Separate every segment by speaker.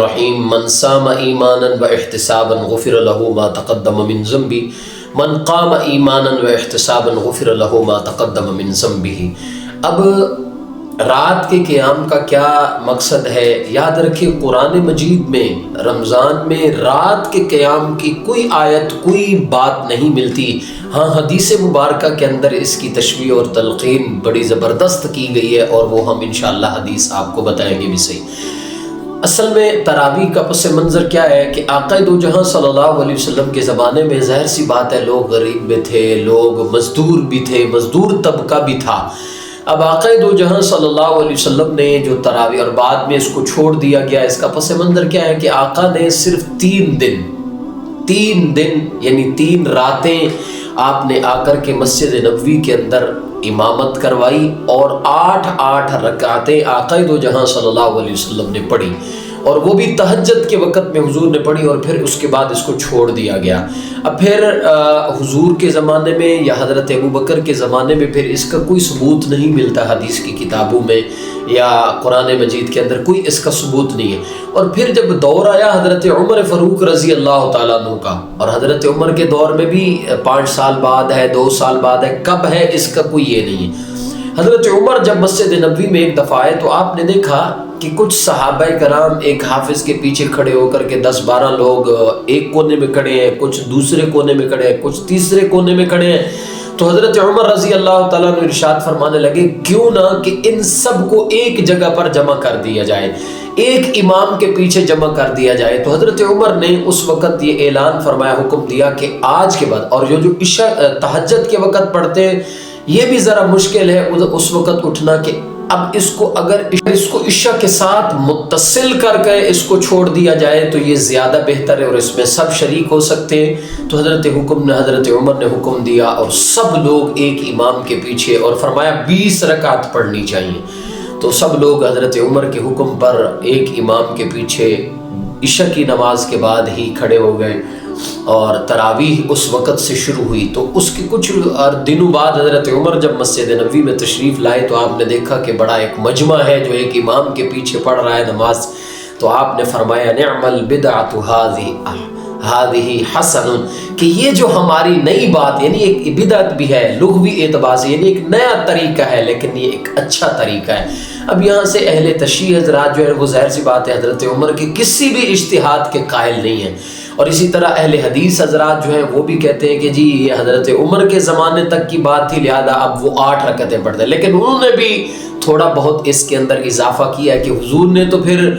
Speaker 1: الرحیم من صام ایمانا و احتسابا غفر له ما تقدم من ذنبه من قام ایمانا و احتسابا غفر له ما تقدم من ذنبه۔ اب رات کے قیام کا کیا مقصد ہے؟ یاد رکھیں قرآن مجید میں رمضان میں رات کے قیام کی کوئی آیت کوئی بات نہیں ملتی۔ ہاں حدیث مبارکہ کے اندر اس کی تشریح اور تلقین بڑی زبردست کی گئی ہے، اور وہ ہم انشاءاللہ حدیث آپ کو بتائیں گے بھی صحیح۔ اصل میں تراویح کا پس منظر کیا ہے کہ آقا دو جہاں صلی اللہ علیہ وسلم کے زمانے میں ظاہر سی بات ہے لوگ غریب بھی تھے، لوگ مزدور بھی تھے، مزدور طبقہ بھی تھا۔ اب آقا دو جہاں صلی اللہ علیہ وسلم نے جو تراویح اور بعد میں اس کو چھوڑ دیا گیا، اس کا پس منظر کیا ہے کہ آقا نے صرف 3 دن یعنی 3 راتیں آپ نے آ کر کے مسجد نبوی کے اندر امامت کروائی، اور 8 رکعتیں آقا دو جہاں صلی اللہ علیہ وسلم نے پڑھی، اور وہ بھی تہجد کے وقت میں حضور نے پڑھی، اور پھر اس کے بعد اس کو چھوڑ دیا گیا۔ اب پھر حضور کے زمانے میں یا حضرت ابوبکر کے زمانے میں پھر اس کا کوئی ثبوت نہیں ملتا، حدیث کی کتابوں میں یا قرآن مجید کے اندر کوئی اس کا ثبوت نہیں ہے۔ اور پھر جب دور آیا حضرت عمر فاروق رضی اللہ تعالیٰ عنہ کا، اور حضرت عمر کے دور میں بھی 5 سال بعد ہے، 2 سال بعد ہے، کب ہے اس کا کوئی یہ نہیں ہے۔ حضرت عمر جب مسجد نبوی میں ایک دفعہ آئے تو آپ نے دیکھا کہ کچھ صحابہ کرام ایک حافظ کے پیچھے کھڑے ہو کر کے 10-12 لوگ ایک کونے میں کھڑے ہیں، کچھ دوسرے کونے میں کھڑے ہیں، کچھ تیسرے کونے میں کھڑے ہیں۔ تو حضرت عمر رضی اللہ تعالیٰ نے ارشاد فرمانے لگے کیوں نہ کہ ان سب کو ایک جگہ پر جمع کر دیا جائے، ایک امام کے پیچھے جمع کر دیا جائے۔ تو حضرت عمر نے اس وقت یہ اعلان فرمایا، حکم دیا کہ آج کے بعد، اور جو عشاء تہجد کے وقت پڑھتے ہیں یہ بھی ذرا مشکل ہے اس وقت اٹھنا، کہ اب اس کو اگر اس کو عشاء کے ساتھ متصل کر کے اس کو چھوڑ دیا جائے تو یہ زیادہ بہتر ہے، اور اس میں سب شریک ہو سکتے ہیں۔ تو حضرت عمر نے حکم دیا، اور سب لوگ ایک امام کے پیچھے، اور فرمایا 20 رکعت پڑھنی چاہیے۔ تو سب لوگ حضرت عمر کے حکم پر ایک امام کے پیچھے عشاء کی نماز کے بعد ہی کھڑے ہو گئے، اور تراویح اس وقت سے شروع ہوئی۔ تو اس کے کچھ دنوں بعد حضرت عمر جب مسجد نبوی میں تشریف لائے تو آپ نے دیکھا کہ بڑا ایک مجمع ہے جو ایک امام کے پیچھے پڑھ رہا ہے نماز۔ تو آپ نے فرمایا نعم البدعۃ ہذہ حسن، کہ یہ جو ہماری نئی بات، یعنی ایک بدعت بھی ہے لغوی اعتبار سے، یعنی ایک نیا طریقہ ہے، لیکن یہ ایک اچھا طریقہ ہے۔ اب یہاں سے اہل تشیع حضرات جو ہے وہ ظاہر سی بات ہے حضرت عمر کے کسی بھی اجتہاد کے قائل نہیں ہیں، اور اسی طرح اہل حدیث حضرات جو ہیں وہ بھی کہتے ہیں کہ جی یہ حضرت عمر کے زمانے تک کی بات تھی، لہذا اب وہ 8 رکعتیں پڑھتے ہیں، لیکن انہوں نے بھی تھوڑا بہت اس کے اندر اضافہ کیا ہے کہ حضور نے تو پھر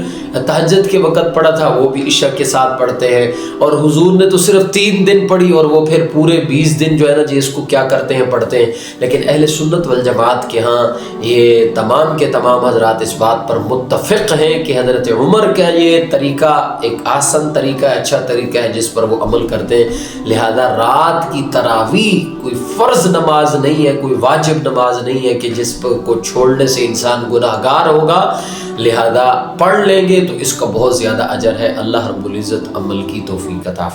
Speaker 1: تہجد کے وقت پڑھا تھا، وہ بھی عشاء کے ساتھ پڑھتے ہیں، اور حضور نے تو صرف 3 دن پڑھی، اور وہ پھر پورے 20 دن جو ہے نا جی اس کو کیا کرتے ہیں پڑھتے ہیں۔ لیکن اہل سنت والجماعت کے ہاں یہ تمام کے تمام حضرات اس بات پر متفق ہیں کہ حضرت عمر کا یہ طریقہ ایک آسن طریقہ ہے، اچھا طریقہ ہے جس پر وہ عمل کرتے ہیں۔ لہذا رات کی تراویح کوئی فرض نماز نہیں ہے، کوئی واجب نماز نہیں ہے کہ جس کو چھوڑنے سے انسان گناہگار ہوگا، لہذا پڑھ لیں گے تو اس کا بہت زیادہ اجر ہے۔ اللہ رب العزت عمل کی توفیق عطا فرمائے۔